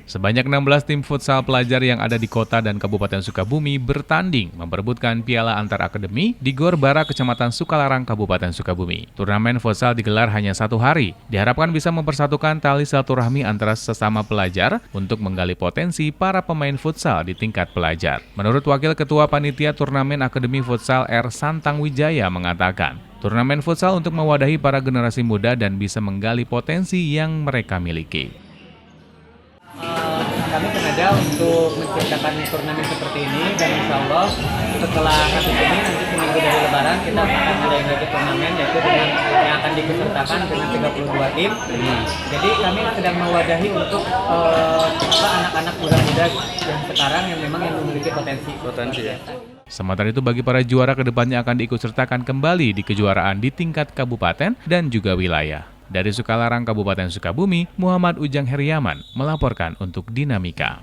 Sebanyak 16 tim futsal pelajar yang ada di kota dan Kabupaten Sukabumi bertanding memperebutkan piala antar akademi di Gor Bara, Kecamatan Sukalarang, Kabupaten Sukabumi. Turnamen futsal digelar hanya 1 hari. Diharapkan bisa mempersatukan tali silaturahmi antara sesama pelajar untuk menggali potensi para pemain futsal di tingkat pelajar. Menurut Wakil Ketua Panitia Turnamen Akademi Futsal R. Santang Wijaya mengatakan, turnamen futsal untuk mewadahi para generasi muda dan bisa menggali potensi yang mereka miliki. Kami sengaja untuk menciptakan turnamen seperti ini dan insya Allah setelah kasus ini nanti seminggu dari Lebaran kita akan ngadain lagi turnamen yaitu dengan yang akan dipesertakan dengan 32 tim. Jadi kami sedang mewadahi untuk anak-anak muda-muda yang sekarang yang memang yang memiliki potensi ya. Sementara itu bagi para juara kedepannya akan diikutsertakan kembali di kejuaraan di tingkat kabupaten dan juga wilayah. Dari Sukalarang, Kabupaten Sukabumi, Muhammad Ujang Heriaman melaporkan untuk Dinamika.